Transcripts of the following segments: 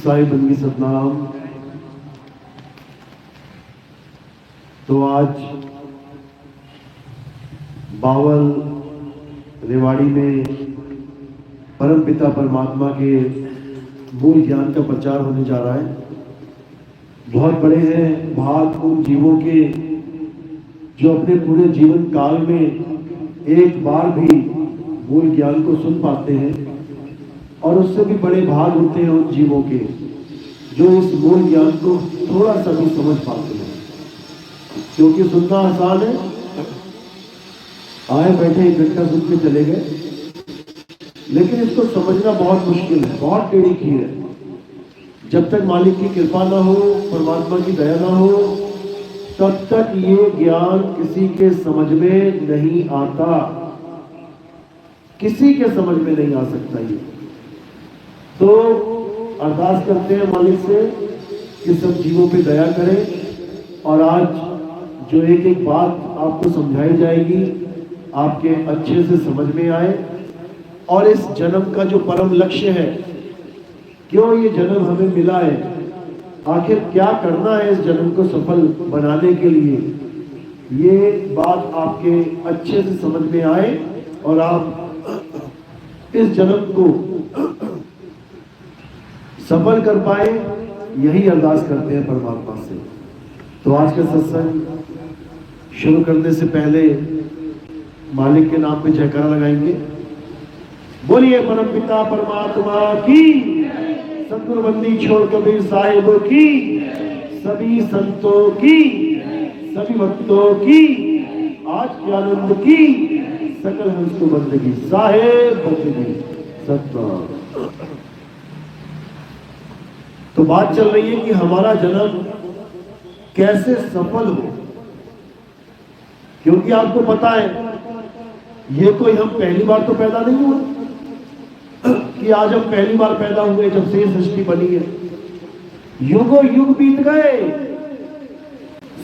साई बंदी सतनाम। तो आज बावल रेवाड़ी में परम पिता परमात्मा के मूल ज्ञान का प्रचार होने जा रहा है। बहुत बड़े हैं भाग उन जीवों के जो अपने पूरे जीवन काल में एक बार भी मूल ज्ञान को सुन पाते हैं, और उससे भी बड़े भाग होते हैं उन जीवों के जो इस मूल ज्ञान को थोड़ा सा भी समझ पाते हैं। क्योंकि सुनना आसान है, आए बैठे एक घंटा सुन के चले गए, लेकिन इसको समझना बहुत मुश्किल है, बहुत टेढ़ी खीर है। जब तक मालिक की कृपा ना हो, परमात्मा की दया ना हो, तब तक ये ज्ञान किसी के समझ में नहीं आता, किसी के समझ में नहीं आ सकता। ये तो अरदास करते हैं मालिक से कि सब जीवों पे दया करें, और आज जो एक एक बात आपको समझाई जाएगी आपके अच्छे से समझ में आए, और इस जन्म का जो परम लक्ष्य है, क्यों ये जन्म हमें मिला है, आखिर क्या करना है इस जन्म को सफल बनाने के लिए, ये बात आपके अच्छे से समझ में आए और आप इस जन्म को सफल कर पाए, यही अरदास करते हैं परमात्मा से। तो आज का सत्संग शुरू करने से पहले मालिक के नाम पे जयकारा लगाएंगे। बोलिए परम पिता परमात्मा की, सतगुरु बंदी छोड़ कबीर साहिब की, सभी संतों की, सभी भक्तों की, आज के आनंद की, सकल हंस को बंदगी साहेब बंदगी सतनाम। तो बात चल रही है कि हमारा जन्म कैसे सफल हो, क्योंकि आपको पता है ये कोई हम पहली बार तो पैदा नहीं हुए कि आज हम पहली बार पैदा हुए जब से सृष्टि बनी है। युगों युग बीत गए,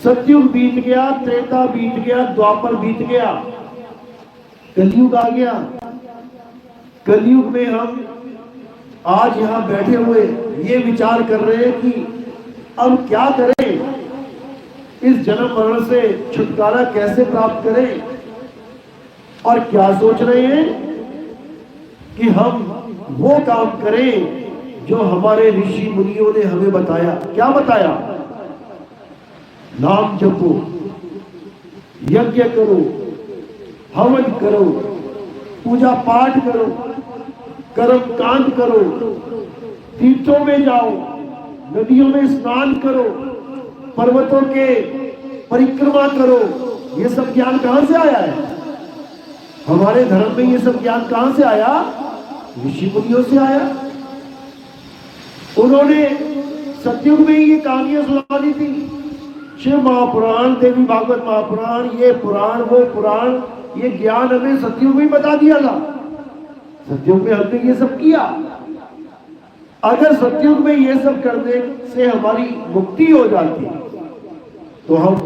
सतयुग बीत गया, त्रेता बीत गया, द्वापर बीत गया, कलयुग आ गया। कलयुग में हम आज यहां बैठे हुए ये विचार कर रहे हैं कि अब क्या करें, इस जन्म मरण से छुटकारा कैसे प्राप्त करें, और क्या सोच रहे हैं कि हम वो काम करें जो हमारे ऋषि मुनियों ने हमें बताया। क्या बताया? नाम जपो, यज्ञ करो, हवन करो, पूजा पाठ करो, कर्म कांड करो, तीर्थों में जाओ, नदियों में स्नान करो, पर्वतों के परिक्रमा करो। ये सब ज्ञान कहां से आया है? हमारे धर्म में ये सब ज्ञान कहां से आया? ऋषि मुनियों से आया। उन्होंने सतयुग में ये कहानियां सुना दी थी। शिव महापुराण, देवी भागवत महापुराण, ये पुराण वो पुराण, ये ज्ञान हमें सतयुग में बता दिया था। सतयुग में हमने ये सब किया। अगर सतयुग में ये सब करने से हमारी मुक्ति हो जाती तो हम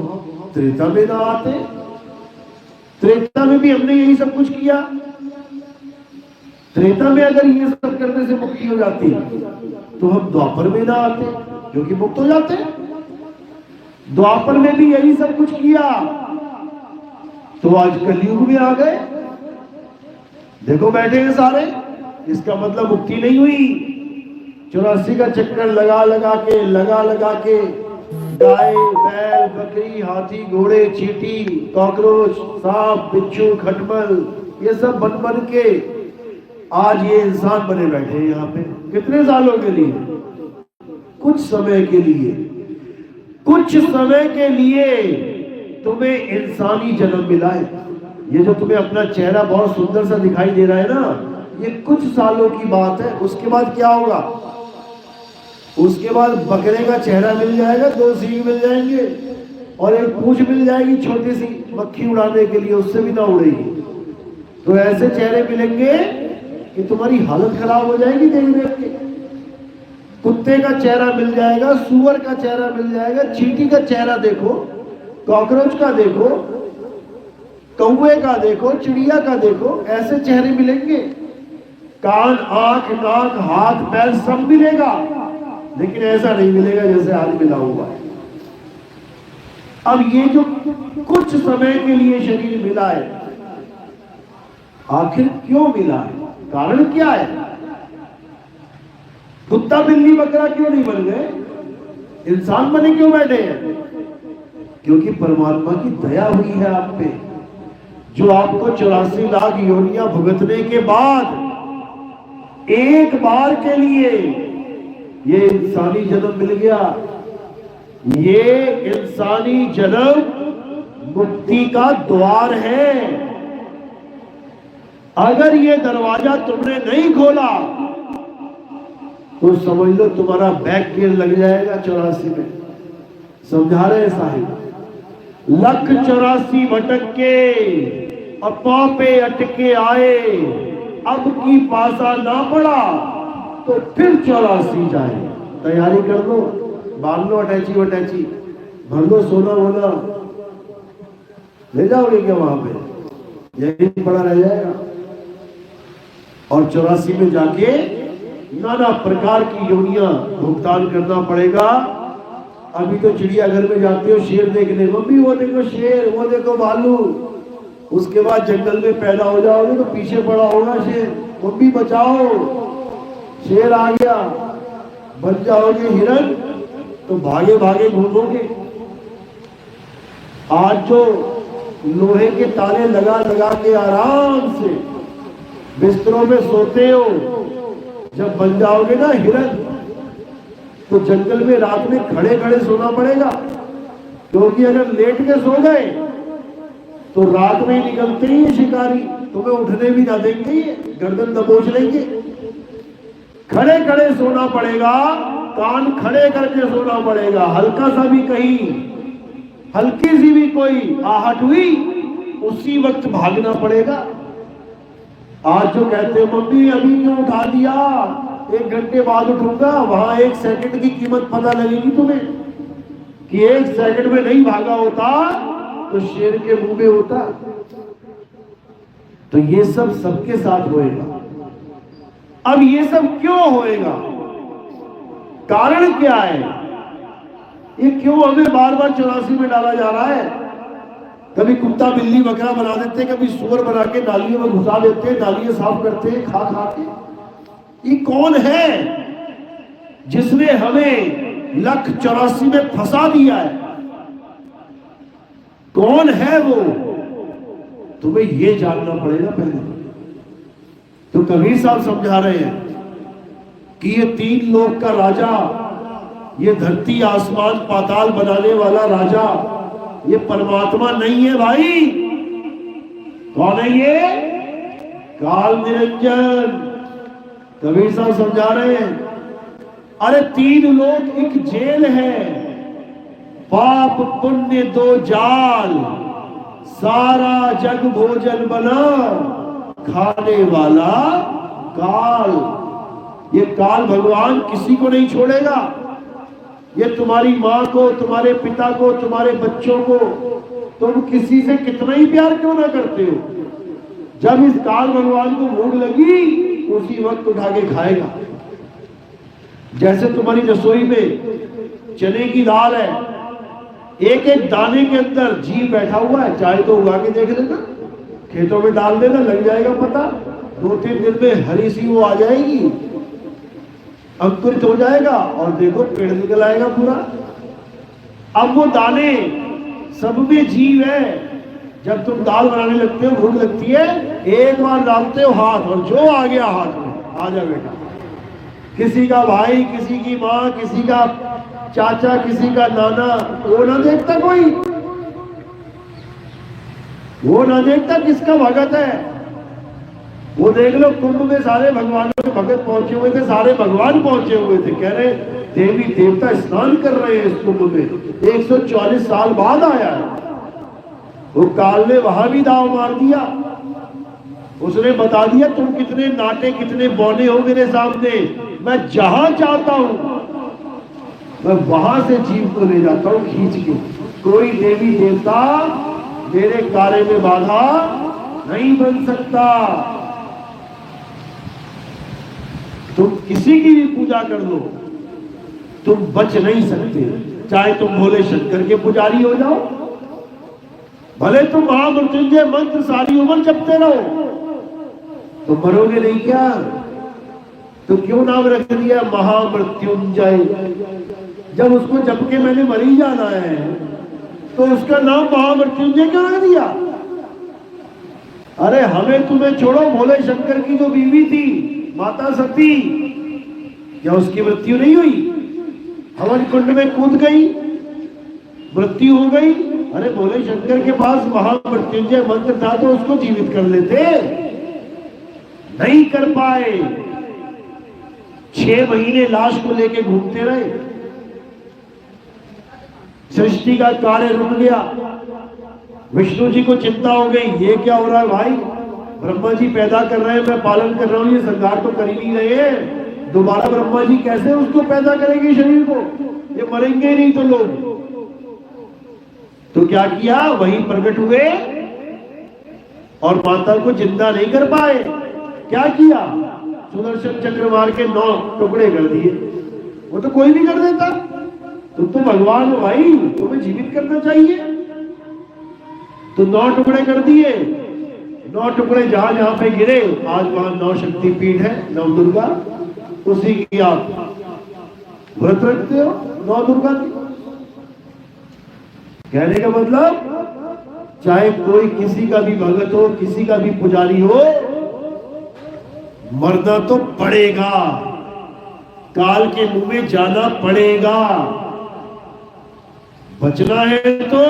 त्रेता में ना आते। त्रेता में भी हमने यही सब कुछ किया। त्रेता में अगर ये सब करने से मुक्ति हो जाती तो हम द्वापर में ना आते, जो कि मुक्त हो जाते। द्वापर में भी यही सब कुछ किया, तो आज कलयुग में आ गए। देखो बैठे हैं सारे, इसका मतलब मुक्ति नहीं हुई। 84 का चक्कर लगा लगा के गाय, बैल, बकरी, हाथी, घोड़े, चींटी, कॉकरोच, सांप, बिच्छू, खटमल, ये सब बन के आज ये इंसान बने बैठे हैं यहाँ पे। कितने सालों के लिए? कुछ समय के लिए। कुछ समय के लिए तुम्हें इंसानी जन्म मिला है। ये जो तुम्हें अपना चेहरा बहुत सुंदर सा दिखाई दे रहा है ना, ये कुछ सालों की बात है। उसके बाद क्या होगा? उसके बाद बकरे का चेहरा मिल जाएगा, 2 सींग मिल जाएंगे, और एक पूंछ मिल जाएगी छोटी सी मक्खी उड़ाने के लिए, उससे भी ना उड़ेगी। तो ऐसे चेहरे मिलेंगे कि तुम्हारी हालत खराब हो जाएगी देख देख के। कुत्ते का चेहरा मिल जाएगा, सूअर का चेहरा मिल जाएगा, चींटी का चेहरा देखो, कॉकरोच का देखो, कौवे का देखो, चिड़िया का देखो, ऐसे चेहरे मिलेंगे। कान, आंख, नाक, हाथ, पैर सब मिलेगा। लेकिन ऐसा नहीं मिलेगा जैसे आज मिला हुआ है। अब ये जो कुछ समय के लिए शरीर मिला है, आखिर क्यों मिला है, कारण क्या है? कुत्ता बिल्ली बकरा क्यों नहीं बन गए, इंसान बने क्यों बैठे हैं? क्योंकि परमात्मा की दया हुई है आप पे, जो आपको 84 लाख योनियां भुगतने के बाद एक बार के लिए ये इंसानी जन्म मिल गया। ये इंसानी जन्म मुक्ति का द्वार है। अगर ये दरवाजा तुमने नहीं खोला तो समझ लो तुम्हारा बैक गियर लग जाएगा 84 में। समझा रहे साहिब, 1,84 भटक के और पांव पे अटके आए, अब की पासा ना पड़ा तो फिर 84 जाए। तैयारी कर लो, बांध लो अटैची वटैची, भर लो सोना वोना, ले जाओगे क्या वहां पे, यही पड़ा रह जाएगा। और 84 में जाके नाना प्रकार की योनियां भुगतान करना पड़ेगा। अभी तो चिड़ियाघर में जाते हो शेर देखने, मम्मी वो देखो शेर, वो देखो भालू, उसके बाद जंगल में पैदा हो जाओगे तो पीछे पड़ा होगा शेर, मम्मी बचाओ शेर आ गया। बन जाओगे हिरन तो भागे भागे घूमोगे। आज जो लोहे के ताले लगा लगा के आराम से बिस्तरों में सोते हो, जब बन जाओगे ना हिरन तो जंगल में रात में खड़े खड़े सोना पड़ेगा। क्योंकि अगर लेट के सो गए तो रात में ही निकलते ही शिकारी तुम्हें उठने भी ना देंगे, गर्दन दबोच लेंगे। खड़े खड़े सोना पड़ेगा, कान खड़े करके सोना पड़ेगा। हल्का सा भी कहीं हल्की सी भी कोई आहट हुई उसी वक्त भागना पड़ेगा। आज जो कहते हो मम्मी अभी क्यों उठा दिया, 1 घंटे बाद उठूंगा, वहां 1 सेकंड की कीमत पता लगेगी तुम्हें कि 1 सेकंड में नहीं भागा होता तो शेर के मुंह में होता। तो ये सब सबके साथ होएगा। अब ये सब क्यों होएगा, कारण क्या है, ये क्यों हमें बार बार 84 में डाला जा रहा है? कभी कुत्ता बिल्ली बकरा बना देते, कभी सुअर बना के नालियों में घुसा देते, नालियां साफ करते हैं खा खा के। ये कौन है जिसने हमें 1,84 में फंसा दिया है? कौन है वो? तुम्हें ये जानना पड़ेगा पहले। तो कबीर साहब समझा रहे हैं कि ये 3 लोक का राजा, ये धरती आसमान पाताल बनाने वाला राजा, ये परमात्मा नहीं है भाई। कौन है ये? काल निरंजन। कबीर साहब समझा रहे हैं, अरे 3 लोक एक जेल है, पाप पुण्य 2 जाल, सारा जग भोजन बना, खाने वाला काल। ये काल भगवान किसी को नहीं छोड़ेगा। ये तुम्हारी माँ को, तुम्हारे पिता को, तुम्हारे बच्चों को तुम किसी से कितना ही प्यार क्यों ना करते हो, जब इस काल भगवान को भूख लगी उसी वक्त उठा के खाएगा। जैसे तुम्हारी रसोई में चने की दाल है, एक एक दाने के अंदर जीव बैठा हुआ है, चाहे तो उगा के देख लेना, खेतों में डाल देना, लग जाएगा पता। 2-3 दिन में हरी सी वो आ जाएगी, अंकुरित हो जाएगा और देखो पेड़ निकल आएगा पूरा। अब वो दाने सब में जीव है। जब तुम दाल बनाने लगते हो, भूख लगती है, एक बार डालते हो हाथ और जो आ गया हाथ में, आ जा बेटा। किसी का भाई, किसी की माँ, किसी का चाचा, किसी का नाना, वो ना देखता कोई, वो ना देखता किसका भगत है। वो देख लो कुंभ में सारे भगवानों के भगत पहुंचे हुए थे, सारे भगवान पहुंचे हुए थे, कह रहे देवी देवता स्नान कर रहे हैं इस कुंभ में। 140 साल बाद आया है। वो काल ने वहां भी दाव मार दिया, उसने बता दिया तुम कितने नाटे, कितने बौने हो मेरे सामने, मैं जहां चाहता हूं मैं वहां से जीव को ले जाता हूं खींच के। कोई देवी देवता मेरे कार्य में बाधा नहीं बन सकता। तुम किसी की भी पूजा कर लो, तुम बच नहीं सकते। चाहे तुम भोले शंकर के पुजारी हो जाओ, भले तुम महामृत्युंजय मंत्र सारी उम्र जपते रहो, तो मरोगे नहीं क्या? तो क्यों नाम रख दिया महामृत्युंजय? जब उसको जप के मैंने मर ही जाना है, तो उसका नाम महामृत्युंजय क्यों रख दिया? अरे हमें तुम्हें छोड़ो, भोले शंकर की जो बीवी थी माता सती, क्या उसकी मृत्यु नहीं हुई? हवन कुंड में कूद गई, मृत्यु हो गई। अरे भोले शंकर के पास महामृत्युंजय मंत्र था तो उसको जीवित कर लेते, नहीं कर पाए। 6 महीने लाश को लेके घूमते रहे, सृष्टि का कार्य रुक गया। विष्णु जी को चिंता हो गई, ये क्या हो रहा है भाई? ब्रह्मा जी पैदा कर रहे हैं, मैं पालन कर रहा हूं, ये संहार तो कर ही नहीं रहे। दोबारा ब्रह्मा जी कैसे उसको पैदा करेंगे शरीर को? ये मरेंगे नहीं तो लोग। तो क्या किया? वहीं प्रकट हुए और माता को जिंदा नहीं कर पाए। क्या किया? सुदर्शन चक्र मार के 9 टुकड़े कर दिए। वो तो कोई भी कर देता। तुम तो भगवान हो भाई, तुम्हें जीवित करना चाहिए। तो 9 टुकड़े कर दिए। 9 टुकड़े जहां जहां पे गिरे, आज वहां 9 शक्ति पीठ है, 9 दुर्गा, उसी की आप व्रत रखते हो 9 दुर्गा की। कहने का मतलब, चाहे कोई किसी का भी भगत हो, किसी का भी पुजारी हो, मरना तो पड़ेगा, काल के मुंह में जाना पड़ेगा। बचना है तो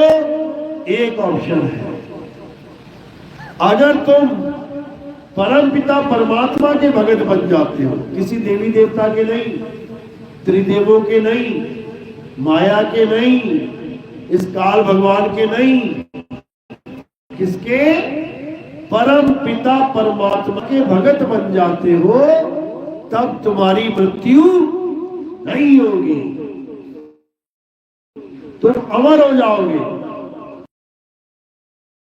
एक ऑप्शन है, अगर तुम परम पिता परमात्मा के भगत बन जाते हो, किसी देवी देवता के नहीं, त्रिदेवों के नहीं, माया के नहीं, इस काल भगवान के नहीं, किसके? परम पिता परमात्मा के भगत बन जाते हो, तब तुम्हारी मृत्यु नहीं होगी, तुम अमर हो जाओगे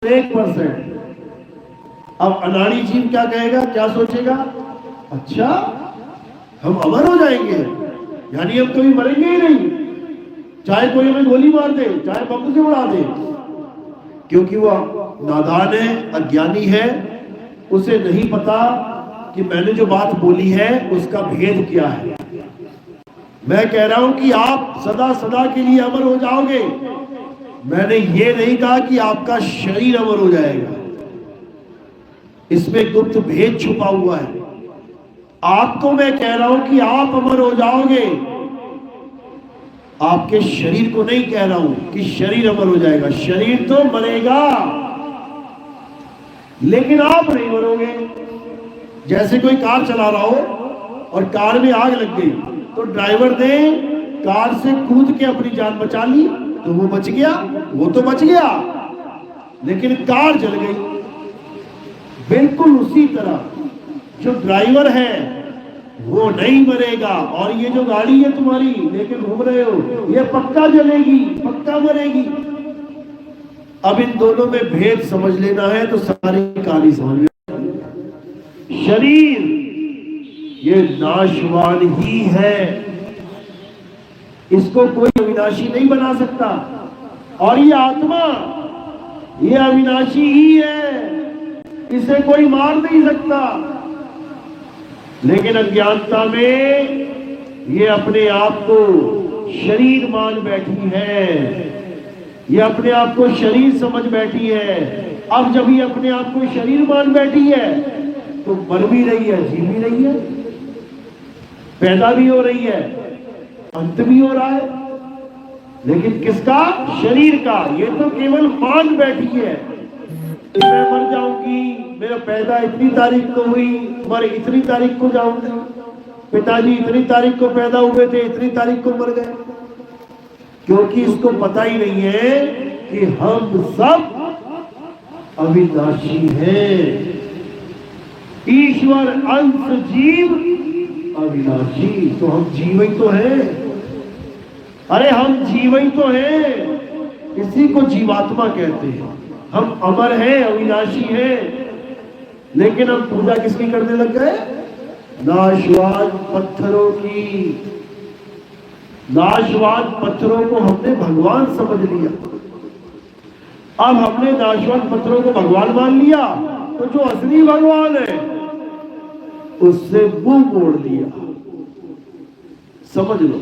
1%। अब अनाड़ी जीव क्या कहेगा, क्या सोचेगा? अच्छा, हम अमर हो जाएंगे, यानी हम कभी मरेंगे ही नहीं, चाहे कोई हमें गोली मार दे, चाहे बम से उड़ा दे। क्योंकि वो नादान है, अज्ञानी है, उसे नहीं पता कि मैंने जो बात बोली है उसका भेद क्या है। मैं कह रहा हूं कि आप सदा सदा के लिए अमर हो जाओगे। मैंने ये नहीं कहा कि आपका शरीर अमर हो जाएगा, इसमें गुप्त भेद छुपा हुआ है। आपको मैं कह रहा हूं कि आप अमर हो जाओगे, आपके शरीर को नहीं कह रहा हूं कि शरीर अमर हो जाएगा। शरीर तो मरेगा, लेकिन आप नहीं मरोगे। जैसे कोई कार चला रहा हो और कार में आग लग गई, तो ड्राइवर ने कार से कूद के अपनी जान बचा ली, तो वो बच गया, वो तो बच गया, लेकिन कार जल गई। बिल्कुल उसी तरह जो ड्राइवर है वो नहीं मरेगा, और ये जो गाड़ी है तुम्हारी लेके घूम रहे हो, ये पक्का जलेगी, पक्का मरेगी। अब इन दोनों में भेद समझ लेना है तो सारी कहानी समझ में। शरीर ये नाशवान ही है, इसको कोई अविनाशी नहीं बना सकता, और ये आत्मा ये अविनाशी ही है, इसे कोई मार नहीं सकता। लेकिन अज्ञानता में ये अपने आप को शरीर मान बैठी है, ये अपने आप को शरीर समझ बैठी है। अब जब ये अपने आप को शरीर मान बैठी है तो मर भी रही है, जी भी रही है, पैदा भी हो रही है, अंत भी हो रहा है। लेकिन किसका? शरीर का। ये तो केवल मान बैठी है, मैं मर जाऊंगी, मेरा पैदा इतनी तारीख को हुई, मर इतनी तारीख को जाऊंगी, पिताजी इतनी तारीख को पैदा हुए थे, इतनी तारीख को मर गए। क्योंकि इसको पता ही नहीं है कि हम सब अविनाशी हैं। ईश्वर अंश, जीव अविनाशी, तो हम जीव ही तो हैं। अरे हम जीव ही तो हैं, इसी को जीवात्मा कहते हैं। हम अमर हैं, अविनाशी हैं, लेकिन हम पूजा किसकी करने लग गए? नाशवान पत्थरों की। नाशवान पत्थरों को हमने भगवान समझ लिया। अब हमने नाशवान पत्थरों को भगवान मान लिया, तो जो असली भगवान है उससे मुंह मोड़ लिया। समझ लो,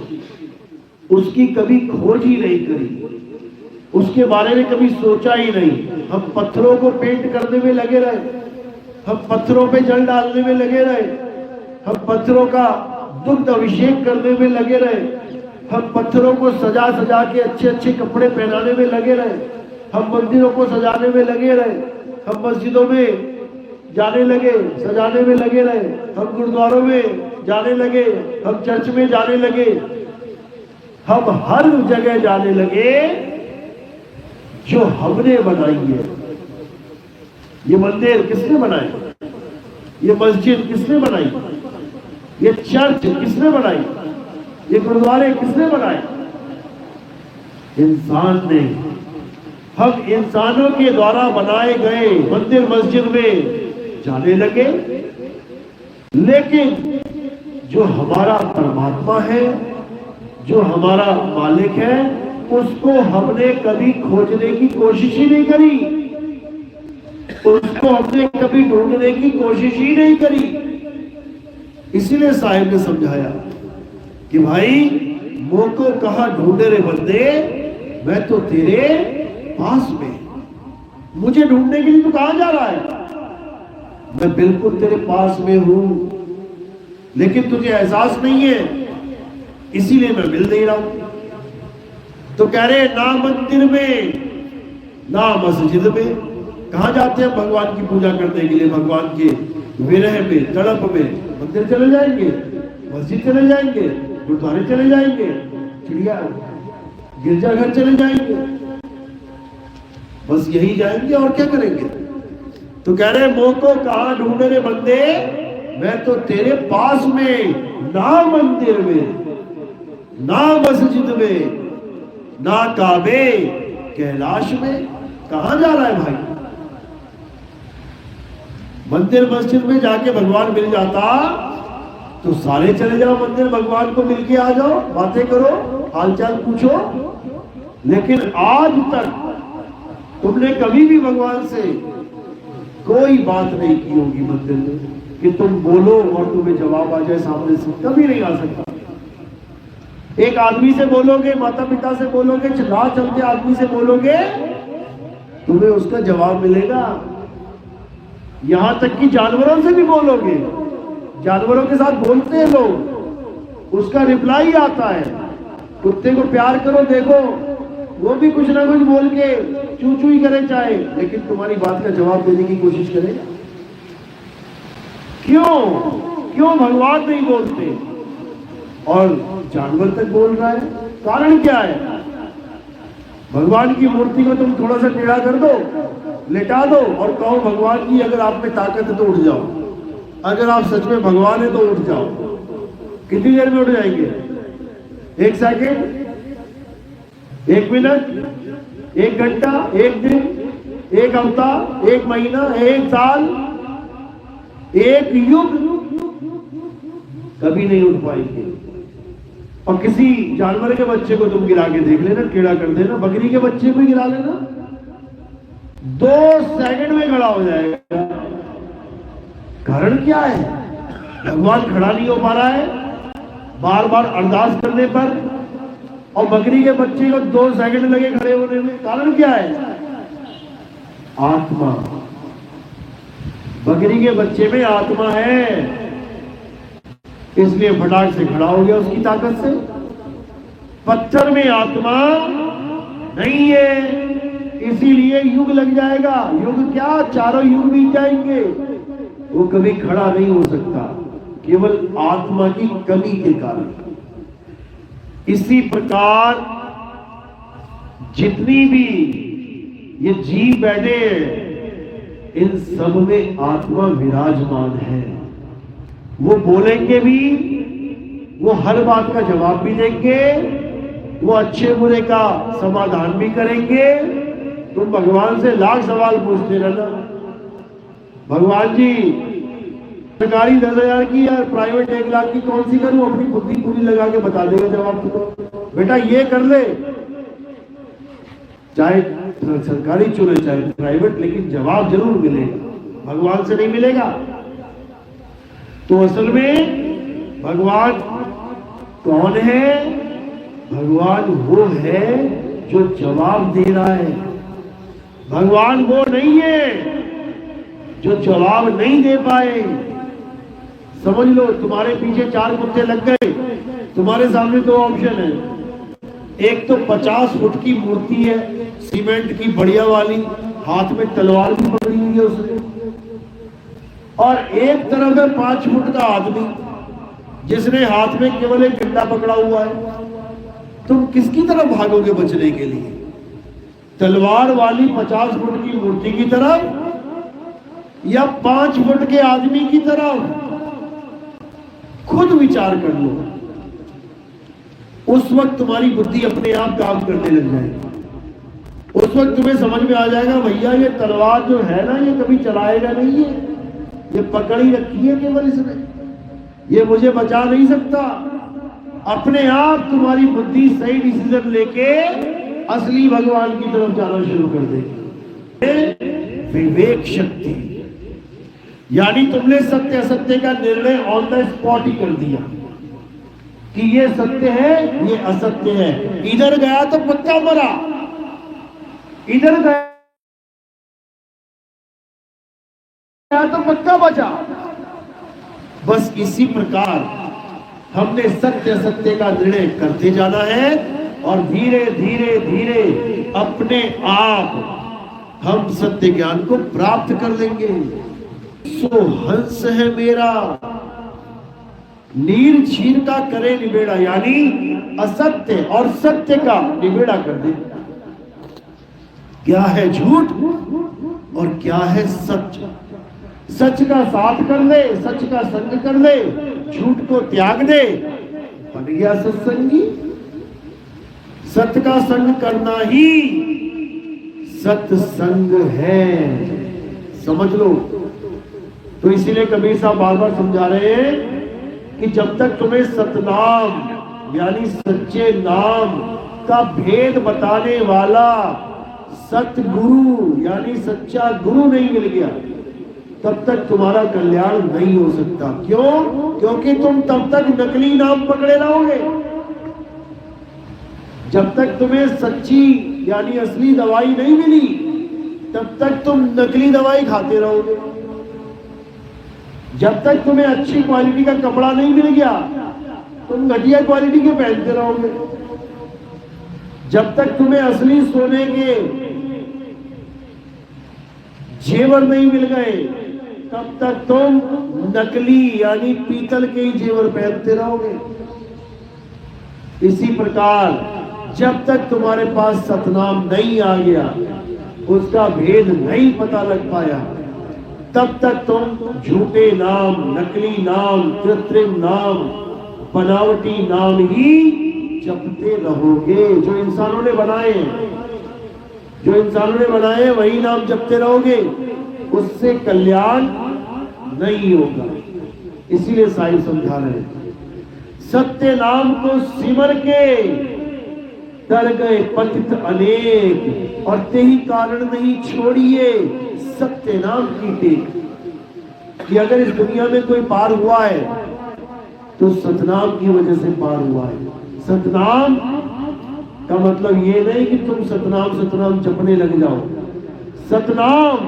उसकी कभी खोज ही नहीं करी, उसके बारे में कभी सोचा ही नहीं। हम पत्थरों को पेंट करने में लगे रहे, हम पत्थरों पे जल डालने में लगे रहे, हम पत्थरों का दुग्ध अभिषेक करने में लगे रहे, हम पत्थरों को सजा सजा के अच्छे अच्छे कपड़े पहनाने में लगे रहे, हम मंदिरों को सजाने में लगे रहे, हम मस्जिदों में जाने लगे, सजाने में लगे रहे, हम गुरुद्वारों में जाने लगे, हम चर्च में जाने लगे, हम हर जगह जाने लगे जो हमने बनाई है। ये मंदिर किसने बनाए? ये मस्जिद किसने बनाई? ये चर्च किसने बनाई? ये गुरुद्वारे किसने बनाए? इंसान ने। हम इंसानों के द्वारा बनाए गए मंदिर मस्जिद में जाने लगे, लेकिन जो हमारा परमात्मा है, जो हमारा मालिक है, उसको हमने कभी खोजने की कोशिश ही नहीं करी, उसको हमने कभी ढूंढने की कोशिश ही नहीं करी। इसीलिए साहिब ने समझाया कि भाई मुंह को कहा ढूंढे रे बंदे, मैं तो तेरे पास में। मुझे ढूंढने के लिए तू कहां जा रहा है? मैं बिल्कुल तेरे पास में हूं, लेकिन तुझे एहसास नहीं है, इसीलिए मैं मिल नहीं रहा हूं। तो कह रहे ना मंदिर में ना मस्जिद में। कहां जाते हैं भगवान की पूजा करने के लिए? भगवान के विरह में, तड़प में मंदिर चले जाएंगे, मस्जिद चले जाएंगे, गुरुद्वारे चले जाएंगे, चिड़िया गिरजाघर चले जाएंगे, बस यही जाएंगे और क्या करेंगे? तो कह रहे मुंह को कहां ढूंढे रे बंदे, मैं तो तेरे पास में, ना मंदिर में, ना मस्जिद में, ना काबे कैलाश में। कहां जा रहा है भाई? मंदिर मस्जिद में जाके भगवान मिल जाता तो सारे चले जाओ मंदिर, भगवान को मिलके आ जाओ, बातें करो, हालचाल पूछो। लेकिन आज तक तुमने कभी भी भगवान से कोई बात नहीं की होगी मंदिर में कि तुम बोलो और तुम्हें जवाब आ जाए सामने से, कभी नहीं आ सकता। एक आदमी से बोलोगे, माता पिता से बोलोगे, राह चलते आदमी से बोलोगे, तुम्हें उसका जवाब मिलेगा। यहां तक कि जानवरों से भी बोलोगे, जानवरों के साथ बोलते हैं लोग, उसका रिप्लाई आता है। कुत्ते को प्यार करो, देखो वो भी कुछ ना कुछ बोल के चू चू ही करे चाहे, लेकिन तुम्हारी बात का जवाब देने की कोशिश करेगा। क्यों भगवान नहीं बोलते और जानवर तक बोल रहा है? कारण क्या है? भगवान की मूर्ति को तुम थोड़ा सा टेढ़ा कर दो, लेटा दो और कहो भगवान की अगर आप में ताकत है तो उठ जाओ, अगर आप सच में भगवान है तो उठ जाओ। कितनी देर में उठ जाएंगे? 1 सेकेंड, 1 मिनट, 1 घंटा, 1 दिन, 1 हफ्ता, 1 महीना, 1 साल, 1 युग? कभी नहीं उठ पाएंगे। और किसी जानवर के बच्चे को तुम गिरा के देख लेना, टेढ़ा कर देना, बकरी के बच्चे को गिरा लेना, 2 सेकंड में खड़ा हो जाएगा। कारण क्या है? भगवान खड़ा नहीं हो पा रहा है बार बार अरदास करने पर, और बकरी के बच्चे को 2 सेकंड लगे खड़े होने में। कारण क्या है? आत्मा। बकरी के बच्चे में आत्मा है, इसलिए फटाक से खड़ा हो गया उसकी ताकत से। पत्थर में आत्मा नहीं है, इसीलिए युग लग जाएगा। युग क्या, चारों युग बीत जाएंगे, वो कभी खड़ा नहीं हो सकता, केवल आत्मा की कमी के कारण। इसी प्रकार जितनी भी ये जीव बैठे इन सब में आत्मा विराजमान है। वो बोलेंगे भी, वो हर बात का जवाब भी देंगे, वो अच्छे बुरे का समाधान भी करेंगे। तुम भगवान से लाख सवाल पूछते रहना, भगवान जी सरकारी 10,000 की या प्राइवेट 1 लाख की कौन सी करूं, अपनी बुद्धि पूरी लगा के बता देगा जवाब तुमको। बेटा ये कर ले, चाहे सरकारी चुने चाहे प्राइवेट, लेकिन जवाब जरूर मिलेगा, भगवान से नहीं मिलेगा। तो असल में भगवान कौन है? भगवान वो है जो जवाब दे रहा है। भगवान वो नहीं है जो जवाब नहीं दे पाए। समझ लो, तुम्हारे पीछे 4 कुत्ते लग गए, तुम्हारे सामने 2 ऑप्शन है। एक तो 50 फुट की मूर्ति है, सीमेंट की बढ़िया वाली, हाथ में तलवार भी पकड़ी हुई है उसने, और एक तरफ है 5 फुट का आदमी जिसने हाथ में केवल एक डंडा पकड़ा हुआ है। तुम किसकी तरफ भागोगे बचने के लिए? तलवार वाली 50 फुट की मूर्ति की तरफ या 5 फुट के आदमी की तरफ? खुद विचार कर लो। उस वक्त तुम्हारी बुद्धि अपने आप काम करने लग जाएगी। उस वक्त तुम्हें समझ में आ जाएगा, भैया ये तलवार जो है ना, ये कभी चलाएगा नहीं है, ये पकड़ ही रखी है केवल इसने, ये मुझे बचा नहीं सकता। अपने आप तुम्हारी बुद्धि सही डिसीजन लेके असली भगवान की तरफ जाना शुरू कर देगी। विवेक शक्ति, यानी तुमने सत्य असत्य का निर्णय ऑन द स्पॉट ही कर दिया कि ये सत्य है, ये असत्य है। इधर गया तो पक्का मरा, इधर गया तो पक्का बचा। बस इसी प्रकार हमने सत्य असत्य का निर्णय करते जाना है और धीरे धीरे धीरे अपने आप हम सत्य ज्ञान को प्राप्त कर लेंगे। सो हंस है मेरा, नीर छीर का करे निबेड़ा, यानी असत्य और सत्य का निबेड़ा कर दे। क्या है झूठ और क्या है सच? सच का साथ कर ले, सच का संग कर ले, झूठ को त्याग दे, बन गया सत्संगी। सत्य का संग करना ही सत्संग है, समझ लो। तो इसीलिए कबीर साहब बार बार समझा रहे हैं कि जब तक तुम्हें सतनाम यानी सच्चे नाम का भेद बताने वाला सतगुरु यानी सच्चा गुरु नहीं मिल गया, तब तक तुम्हारा कल्याण नहीं हो सकता। क्यों? क्योंकि तुम तब तक नकली नाम पकड़े रहोगे। जब तक तुम्हें सच्ची यानी असली दवाई नहीं मिली, तब तक तुम नकली दवाई खाते रहोगे। जब तक तुम्हें अच्छी क्वालिटी का कपड़ा नहीं मिल गया, तुम घटिया क्वालिटी के पहनते रहोगे। जब तक तुम्हें असली सोने के जेवर नहीं मिल गए, तब तक तुम नकली यानी पीतल के ही जेवर पहनते रहोगे। इसी प्रकार जब तक तुम्हारे पास सतनाम नहीं आ गया, उसका भेद नहीं पता लग पाया, तब तक तुम झूठे नाम, नकली नाम, कृत्रिम नाम, बनावटी नाम ही जपते रहोगे। जो इंसानों ने बनाए, जो इंसानों ने बनाए वही नाम जपते रहोगे, उससे कल्याण नहीं होगा। इसीलिए साईं समझा रहे हैं, सत्य नाम को सिमर के तर गए पतित अनेक, और तेही कारण नहीं छोड़िए सत्य नाम की टेक। कि अगर इस दुनिया में कोई पार हुआ है तो सतनाम की वजह से पार हुआ है। सतनाम का मतलब ये नहीं कि तुम सतनाम सतनाम जपने लग जाओ। सतनाम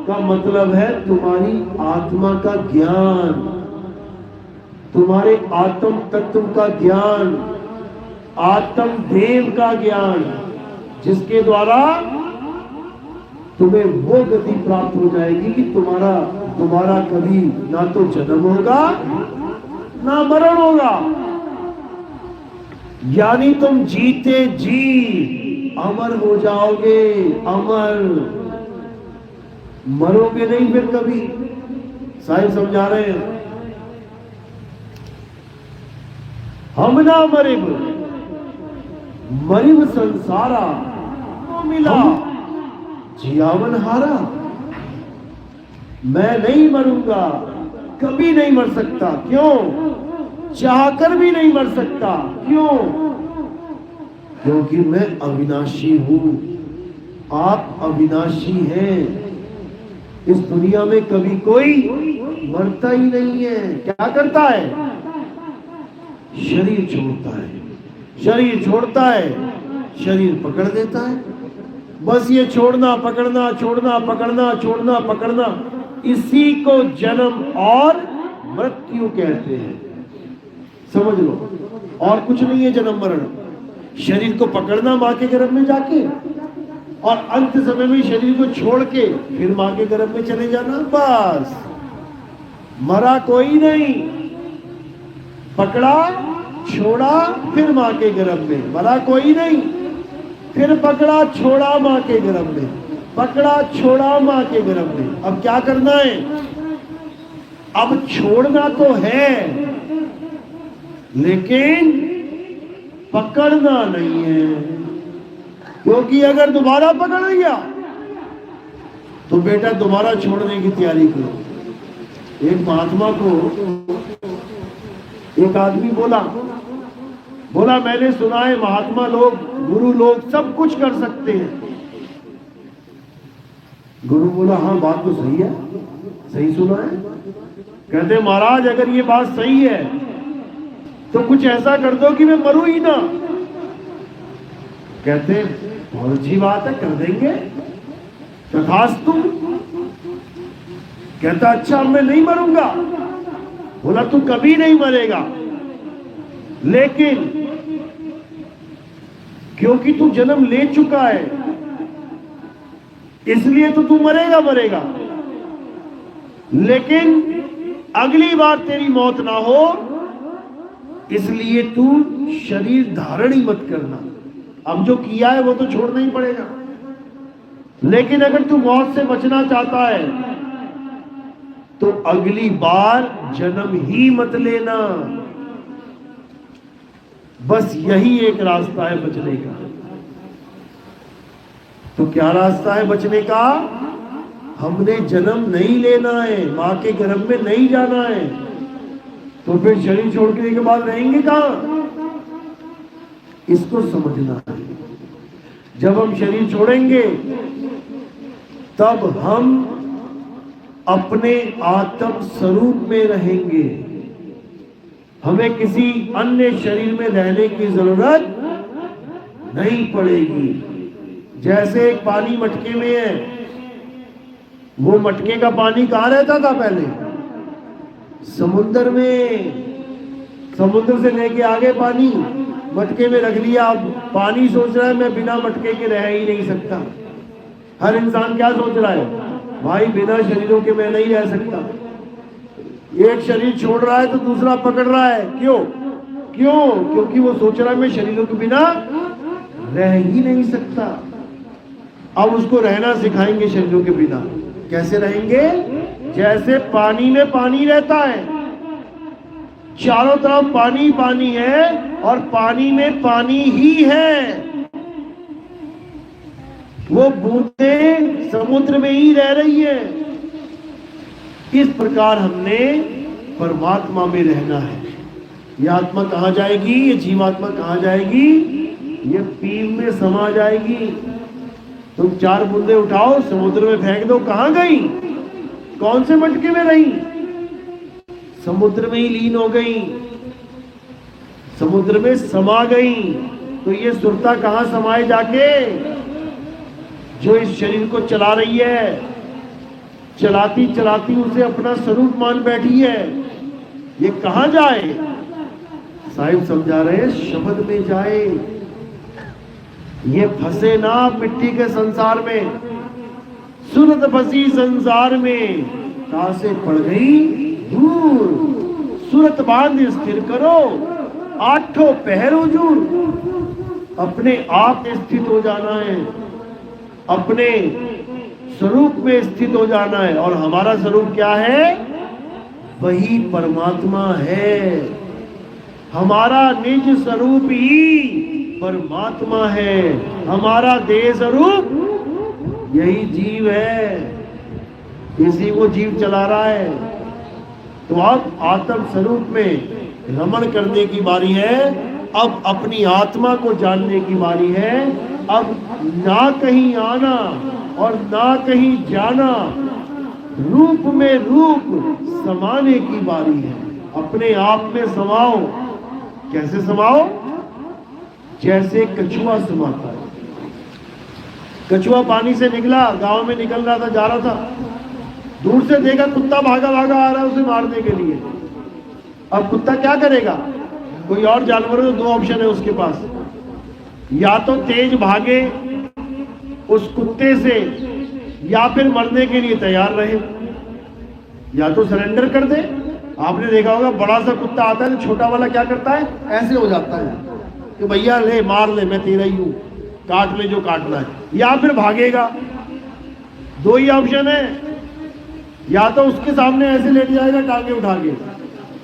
का मतलब है तुम्हारी आत्मा का ज्ञान, तुम्हारे आत्म तत्व का ज्ञान, आत्म देव का ज्ञान, जिसके द्वारा तुम्हें वो गति प्राप्त हो जाएगी कि तुम्हारा कभी ना तो जन्म होगा ना मरण होगा। यानी तुम जीते जी अमर हो जाओगे, अमर, मरोगे नहीं फिर कभी। साहिब समझा रहे हैं, हम ना मरिब, मरिब संसारा, मिला जियावन हारा। मैं नहीं मरूंगा, कभी नहीं मर सकता। क्यों? चाहकर भी नहीं मर सकता। क्यों? क्योंकि मैं अविनाशी हूं, आप अविनाशी हैं। इस दुनिया में कभी कोई मरता ही नहीं है। क्या करता है? शरीर छोड़ता है, शरीर छोड़ता है, शरीर पकड़ देता है। बस ये छोड़ना पकड़ना, छोड़ना पकड़ना, छोड़ना पकड़ना, इसी को जन्म और मृत्यु कहते हैं। समझ लो, और कुछ नहीं है जन्म मरण। शरीर को पकड़ना मां के गर्भ में जाके, और अंत समय में शरीर को छोड़ के फिर मां के गर्भ में चले जाना। बस, मरा कोई नहीं। पकड़ा, छोड़ा, फिर मां के गर्भ में। मरा कोई नहीं, फिर पकड़ा, छोड़ा मां के गर्भ में, पकड़ा, छोड़ा मां के गर्भ में। अब क्या करना है? अब छोड़ना तो है, लेकिन पकड़ना नहीं है। क्योंकि अगर दोबारा पकड़ लिया तो बेटा दोबारा छोड़ने की तैयारी करो। एक महात्मा को एक आदमी बोला मैंने सुना है महात्मा लोग, गुरु लोग सब कुछ कर सकते हैं। गुरु बोला हाँ बात तो सही है, सही सुना है। कहते महाराज अगर ये बात सही है तो कुछ ऐसा कर दो कि मैं मरूं ही ना। कहते बहुत अच्छी बात है, कर देंगे, तथास्तु। कहता अच्छा मैं नहीं मरूंगा। बोला तू कभी नहीं मरेगा, लेकिन क्योंकि तू जन्म ले चुका है इसलिए तो तू मरेगा। लेकिन अगली बार तेरी मौत ना हो इसलिए तू शरीर धारण ही मत करना। अब जो किया है वो तो छोड़ना ही पड़ेगा, लेकिन अगर तू मौत से बचना चाहता है तो अगली बार जन्म ही मत लेना। बस यही एक रास्ता है बचने का। तो क्या रास्ता है बचने का? हमने जन्म नहीं लेना है, मां के गर्भ में नहीं जाना है। तो फिर शरीर छोड़ने के बाद रहेंगे कहां? इसको समझना है। जब हम शरीर छोड़ेंगे तब हम अपने आत्म स्वरूप में रहेंगे। हमें किसी अन्य शरीर में रहने की जरूरत नहीं पड़ेगी। जैसे एक पानी मटके में है, वो मटके का पानी कहाँ रहता था पहले? समुद्र में। समुद्र से लेके आगे पानी मटके में रख लिया। अब पानी सोच रहा है मैं बिना मटके के रह ही नहीं सकता। हर इंसान क्या सोच रहा है? भाई बिना शरीरों के मैं नहीं रह सकता। एक शरीर छोड़ रहा है तो दूसरा पकड़ रहा है। क्यों? क्योंकि वो सोच रहा है मैं शरीरों के बिना रह ही नहीं सकता। अब उसको रहना सिखाएंगे शरीरों के बिना। कैसे रहेंगे? जैसे पानी में पानी रहता है, चारों तरफ पानी पानी है और पानी में पानी ही है। वो बूंदें समुद्र में ही रह रही है। इस प्रकार हमने परमात्मा में रहना है। ये आत्मा कहाँ जाएगी? ये जीवात्मा कहाँ जाएगी? ये पीप में समा जाएगी। तुम 4 बूंदे उठाओ समुद्र में फेंक दो, कहाँ गई? कौन से मटके में रही? समुद्र में ही लीन हो गई, समुद्र में समा गई। तो ये सुरता कहाँ समाए जाके? जो इस शरीर को चला रही है, चलाती चलाती उसे अपना स्वरूप मान बैठी है। ये कहाँ जाए? साहिब समझा रहे हैं, शब्द में जाए। ये फंसे ना मिट्टी के संसार में, सुरत फंसी संसार में, कहां से पड़ गई दूर। सुरत बांध स्थिर करो, आठों पहर हुजूर। अपने आप स्थित हो जाना है, अपने स्वरूप में स्थित हो जाना है। और हमारा स्वरूप क्या है? वही परमात्मा है। हमारा निज स्वरूप ही परमात्मा है। हमारा देह स्वरूप यही जीव है, इसी को जीव चला रहा है। तो अब आत्म स्वरूप में रमण करने की बारी है। अब अपनी आत्मा को जानने की बारी है। अब ना कहीं आना और ना कहीं जाना, रूप में रूप समाने की बारी है। अपने आप में समाओ। कैसे समाओ? जैसे कछुआ समाता है। कछुआ पानी से निकला, गांव में निकल रहा था, जा रहा था, दूर से देखा कुत्ता भागा भागा आ रहा है उसे मारने के लिए। अब कुत्ता क्या करेगा? कोई और जानवर हो, दो ऑप्शन है उसके पास, या तो तेज भागे उस कुत्ते से, या फिर मरने के लिए तैयार रहे, या तो सरेंडर कर दे। आपने देखा होगा बड़ा सा कुत्ता आता है तो छोटा वाला क्या करता है? ऐसे हो जाता है कि भैया ले मार ले, मैं तेरा ही हूं, काट ले जो काटना है, या फिर भागेगा। दो ही ऑप्शन है, या तो उसके सामने ऐसे लेट जाएगा टांगे उठा के,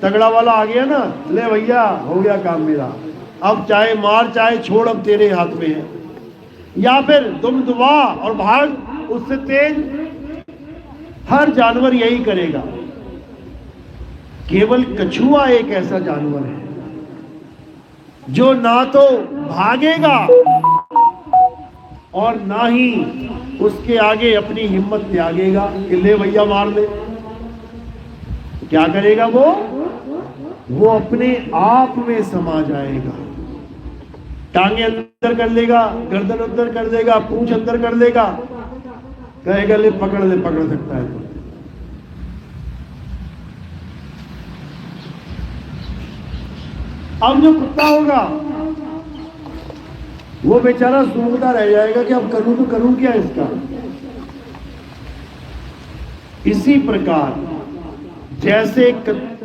तगड़ा वाला आ गया ना, ले भैया हो गया काम मेरा, अब चाहे मार चाहे छोड़, अब तेरे हाथ में है, या फिर दुम दुआ और भाग उससे तेज। हर जानवर यही करेगा। केवल कछुआ एक ऐसा जानवर है जो ना तो भागेगा और ना ही उसके आगे अपनी हिम्मत त्यागेगा कि ले भैया मार ले। क्या करेगा वो अपने आप में समा जाएगा। टांगे अंदर कर लेगा, गर्दन अंदर कर देगा, पूंछ अंदर कर लेगा, कहेगा ले पकड़ सकता है तो। अब जो कुत्ता होगा वो बेचारा सूंघता रह जाएगा कि अब करूं तो करूं क्या इसका। इसी प्रकार जैसे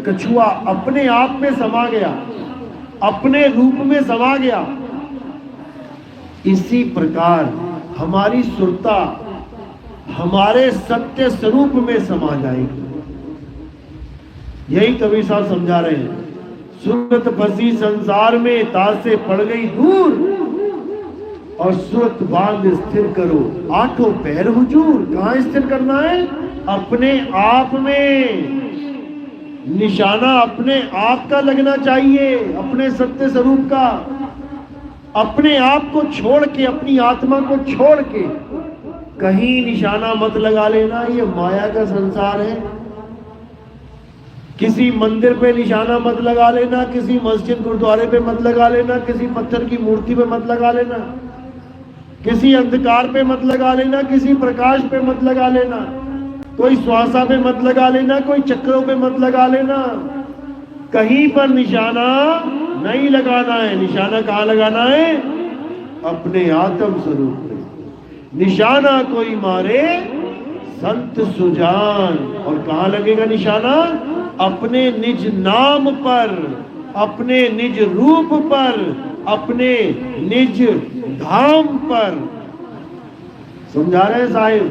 कछुआ अपने आप में समा गया, अपने रूप में समा गया, इसी प्रकार हमारी सुरता हमारे सत्य स्वरूप में समा जाएगी। यही कबीर साहब समझा रहे हैं। सूरत फंसी संसार में, तार से पड़ गई दूर, और सूरत बांध स्थिर करो, आठों पैर हुजूर। कहां स्थिर करना है? अपने आप में। निशाना अपने आप का लगना चाहिए, अपने सत्य स्वरूप का। अपने आप को छोड़ के, अपनी आत्मा को छोड़ के कहीं निशाना मत लगा लेना। ये माया का संसार है। किसी मंदिर पे निशाना मत लगा लेना, किसी मस्जिद गुरुद्वारे पे मत लगा लेना, किसी पत्थर की मूर्ति पे मत लगा लेना, किसी अंधकार पे मत लगा लेना, किसी प्रकाश पे मत लगा लेना, कोई श्वासा पे मत लगा लेना, कोई चक्रों पे मत लगा लेना। कहीं पर निशाना नहीं लगाना है। निशाना कहाँ लगाना है? अपने आत्म स्वरूप में। निशाना कोई मारे संत सुजान। और कहाँ लगेगा निशाना? अपने निज नाम पर, अपने निज रूप पर, अपने निज धाम पर। समझा रहे साहिब।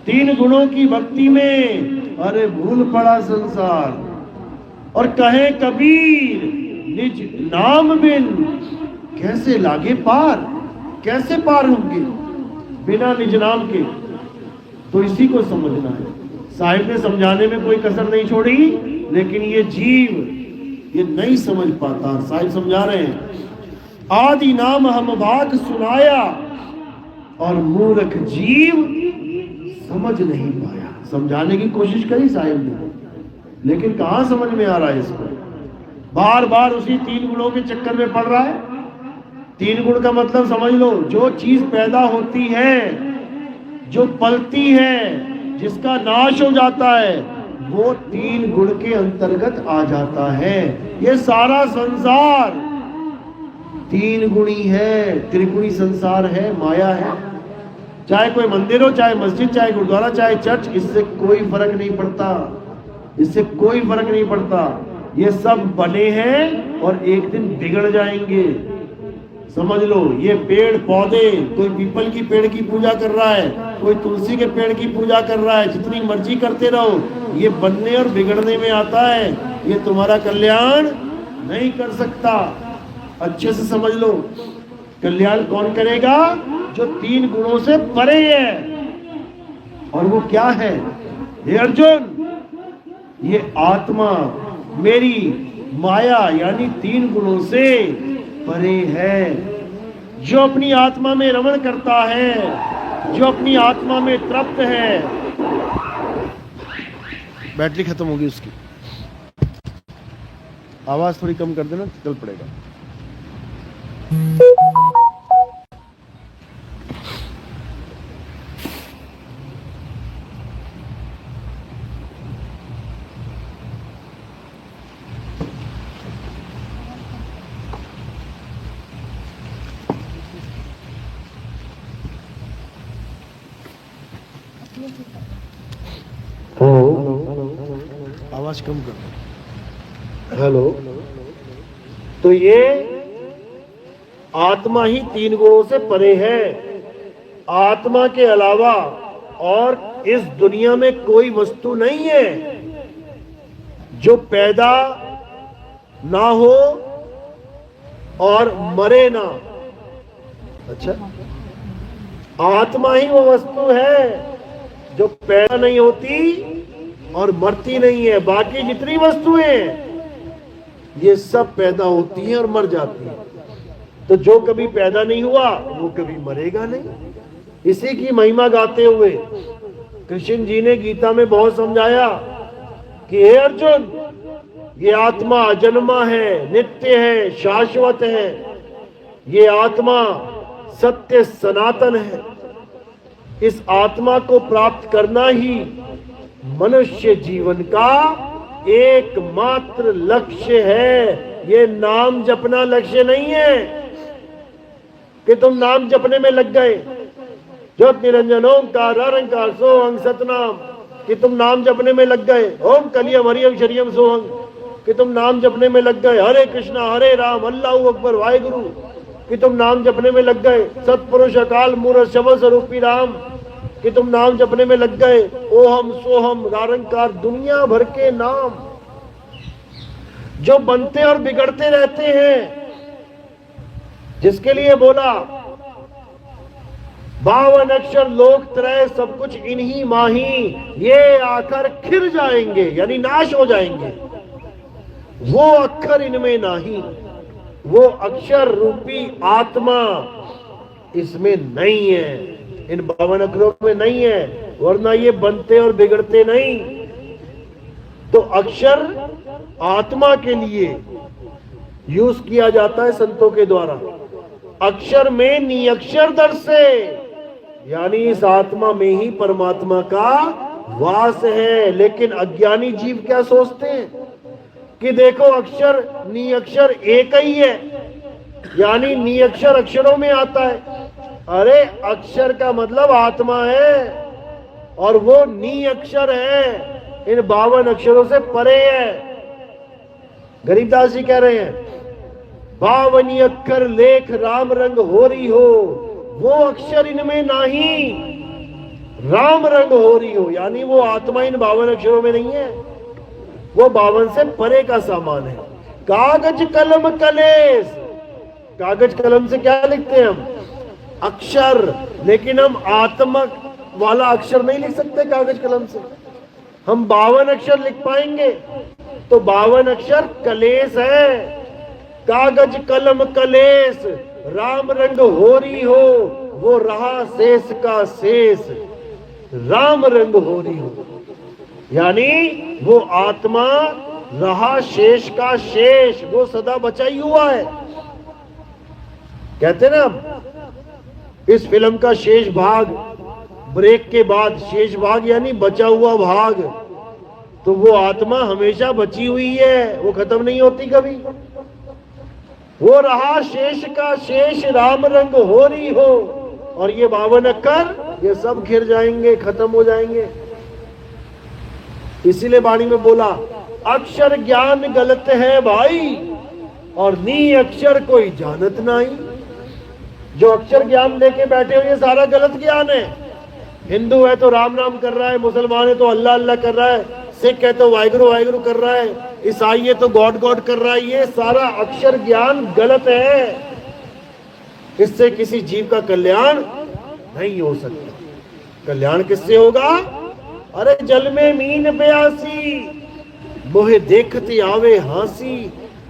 3 गुणों की भक्ति में अरे भूल पड़ा संसार। और कहे कबीर निज नाम बिन कैसे लागे पार। कैसे पार होंगे बिना निज नाम के? तो इसी को समझना है। साहिब ने समझाने में कोई कसर नहीं छोड़ी, लेकिन ये जीव ये नहीं समझ पाता। साहिब समझा रहे हैं, आदि नाम हम भाग सुनाया, और मूर्ख जीव समझ नहीं पाया। समझाने की कोशिश करी साहिब ने, लेकिन कहां समझ में आ रहा है इसको। बार बार उसी 3 गुणों के चक्कर में पड़ रहा है। 3 गुण का मतलब समझ लो, जो चीज पैदा होती है, जो पलती है, जिसका नाश हो जाता है, वो 3 गुण के अंतर्गत आ जाता है। ये सारा संसार 3 गुणी है, त्रिगुणी संसार है, माया है। चाहे कोई मंदिर हो, चाहे मस्जिद, चाहे गुरुद्वारा, चाहे चर्च, इससे कोई फर्क नहीं पड़ता। इससे कोई फर्क नहीं पड़ता। ये सब बने हैं और एक दिन बिगड़ जाएंगे। समझ लो, ये पेड़ पौधे, कोई पीपल की पेड़ की पूजा कर रहा है, कोई तुलसी के पेड़ की पूजा कर रहा है, जितनी मर्जी करते रहो, ये बनने और बिगड़ने में आता है। ये तुम्हारा कल्याण नहीं कर सकता। अच्छे से समझ लो, कल्याण कौन करेगा? जो 3 गुणों से परे है। और वो क्या है? हे अर्जुन, ये आत्मा मेरी माया यानी 3 गुणों से परे है। जो अपनी आत्मा में रमण करता है, जो अपनी आत्मा में तृप्त है। बैटरी खत्म होगी उसकी, आवाज थोड़ी कम कर देना, चल पड़ेगा। आवाज कम कर। हेलो। तो ये आत्मा ही 3 गुणों से परे है। आत्मा के अलावा और इस दुनिया में कोई वस्तु नहीं है जो पैदा ना हो और मरे ना। अच्छा, आत्मा ही वो वस्तु है जो पैदा नहीं होती और मरती नहीं है। बाकी जितनी वस्तुएं ये सब पैदा होती हैं और मर जाती हैं। तो जो कभी पैदा नहीं हुआ वो कभी मरेगा नहीं। इसी की महिमा गाते हुए कृष्ण जी ने गीता में बहुत समझाया कि हे अर्जुन, ये आत्मा अजन्मा है, नित्य है, शाश्वत है। ये आत्मा सत्य सनातन है। इस आत्मा को प्राप्त करना ही मनुष्य जीवन का एकमात्र लक्ष्य है। ये नाम जपना लक्ष्य नहीं है कि तुम नाम जपने में लग गए। ज्योत निरंजन ओंकार अरंकार सोहं सतनाम, कि तुम नाम जपने में लग गए। ओम कलियम हरियम शरियम सोहं, कि तुम नाम जपने में लग गए। हरे कृष्णा हरे राम अल्लाहु अकबर वाहेगुरु, कि तुम नाम जपने में लग गए। सतपुरुष अकाल मूरत शब्द स्वरूपी राम, कि तुम नाम जपने में लग गए। ओहम सोहम निरंकार, दुनिया भर के नाम जो बनते और बिगड़ते रहते हैं, जिसके लिए बोला 52 अक्षर लोक त्रय सब कुछ इन्हीं माही, ये आकर खिर जाएंगे यानी नाश हो जाएंगे। वो अक्षर इनमें नहीं, वो अक्षर रूपी आत्मा इसमें नहीं है, इन 52 अक्षरों में नहीं है, वरना ये बनते और बिगड़ते नहीं। तो अक्षर आत्मा के लिए यूज किया जाता है संतों के द्वारा। अक्षर में निअक्षर दर्शे, यानी इस आत्मा में ही परमात्मा का वास है। लेकिन अज्ञानी जीव क्या सोचते हैं कि देखो अक्षर निअक्षर एक ही है, यानी निअक्षर अक्षरों में आता है। अरे अक्षर का मतलब आत्मा है और वो निअक्षर है, इन 52 अक्षरों से परे है। गरीबदास जी कह रहे हैं 52 अक्षर लेख राम रंग हो रही हो, वो अक्षर इनमें नहीं, राम रंग हो रही हो। यानी वो आत्मा इन 52 अक्षरों में नहीं है, वो 52 से परे का सामान है। कागज कलम कलेस, कागज कलम से क्या लिखते हैं हम? अक्षर, लेकिन हम आत्मा वाला अक्षर नहीं लिख सकते कागज कलम से। हम 52 अक्षर लिख पाएंगे तो 52 अक्षर कलेस है। कागज कलम कलेस राम रंग हो रही हो, वो रहा शेष का शेष, राम रंग हो रही हो। यानी वो आत्मा रहा शेष का शेष, वो सदा बचा ही हुआ है। कहते ना इस फिल्म का शेष भाग, ब्रेक के बाद शेष भाग यानी बचा हुआ भाग, तो वो आत्मा हमेशा बची हुई है, वो खत्म नहीं होती कभी। वो रहा शेष का शेष राम रंग हो रही हो, और ये 52 अक्षर ये सब घिर जाएंगे, खत्म हो जाएंगे। इसीलिए वाणी में बोला अक्षर ज्ञान गलत है भाई, और नी अक्षर कोई जानत नहीं। जो अक्षर ज्ञान लेके बैठे हो ये सारा गलत ज्ञान है। हिंदू है तो राम राम कर रहा है, मुसलमान है तो अल्लाह अल्लाह कर रहा है, सिख है तो वाहिगुरु वाहिगुरु कर रहा है, ईसाई है तो गॉड गॉड कर रहा है। ये सारा अक्षर ज्ञान गलत है, इससे किसी जीव का कल्याण नहीं हो सकता। कल्याण किससे होगा? अरे जल में मीन प्यासी, मोहे देखते आवे हांसी,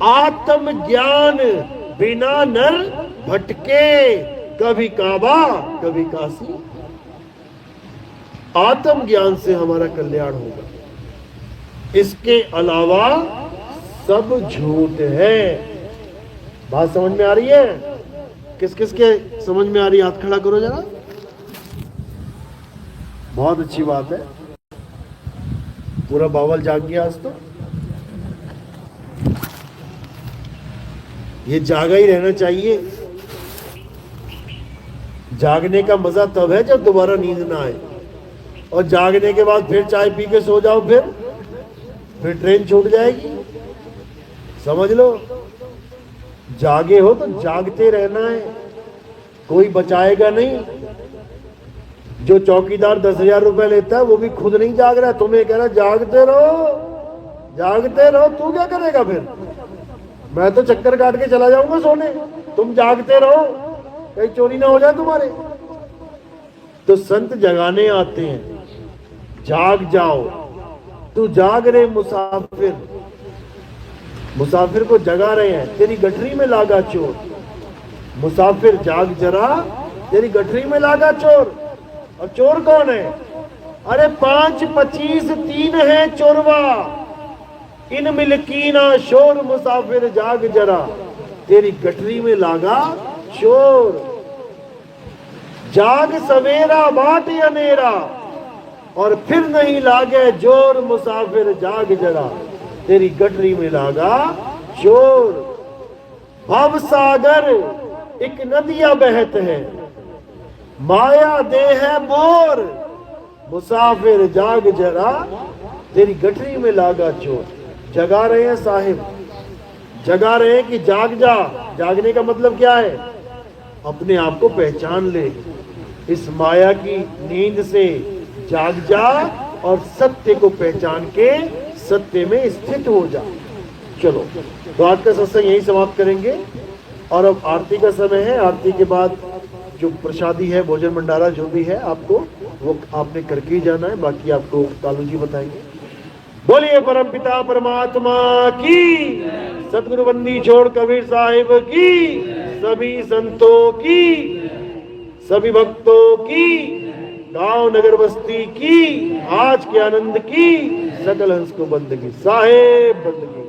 आत्म ज्ञान बिना नर भटके, कभी काबा कभी काशी। आत्म ज्ञान से हमारा कल्याण होगा, इसके अलावा सब झूठ है। बात समझ में आ रही है? किस किस के समझ में आ रही है? हाथ खड़ा करो जरा। बहुत अच्छी बात है, पूरा बावल जाग गया आज तो। ये जागा ही रहना चाहिए। जागने का मजा तब है जब दोबारा नींद ना आए, और जागने के बाद फिर चाय पी के सो जाओ, फिर ट्रेन छूट जाएगी। समझ लो, जागे हो तो जागते रहना है, कोई बचाएगा नहीं। जो चौकीदार 10,000 रुपए लेता है वो भी खुद नहीं जाग रहा है, तुम्हें कह रहा जागते रहो जागते रहो। तू क्या करेगा फिर? मैं तो चक्कर काट के चला जाऊंगा सोने, तुम जागते रहो, कहीं चोरी ना हो जाए तुम्हारे। तो संत जगाने आते हैं, जाग जाओ। तू जाग रहे मुसाफिर, मुसाफिर को जगा रहे हैं, तेरी गठरी में लागा चोर। मुसाफिर जाग जरा, तेरी गठरी में लागा चोर। और चोर कौन है? अरे 5, 25, 3 है चोरवा। इन मिलकीना शोर, मुसाफिर जाग जरा, तेरी गठरी में लागा चोर। जाग सवेरा बाट अनेरा, और फिर नहीं लागे जोर, मुसाफिर जाग जरा, तेरी गठरी में लागा चोर। भव सागर एक नदिया बहत है, माया दे है बोर, मुसाफिर जाग जरा, तेरी गठरी में लागा चोर। जगा रहे हैं साहिब, जगा रहे हैं कि जाग जा। जागने का मतलब क्या है? अपने आप को पहचान ले, इस माया की नींद से जाग जा और सत्य को पहचान के सत्य में स्थित हो जा। चलो, तो आज का सत्संग यही समाप्त करेंगे, और अब आरती का समय है। आरती के बाद जो प्रसादी है, भोजन भंडारा जो भी है, आपको वो आपने करके ही जाना है, बाकी आपको कालू जी बताएंगे। बोलिए परम पिता परमात्मा की, सतगुरु बंदी छोड़ कबीर साहिब की, सभी संतों की, सभी भक्तों की, गांव नगर बस्ती की, आज के आनंद की, सकल हंस को बंद की, साहेब बंद की।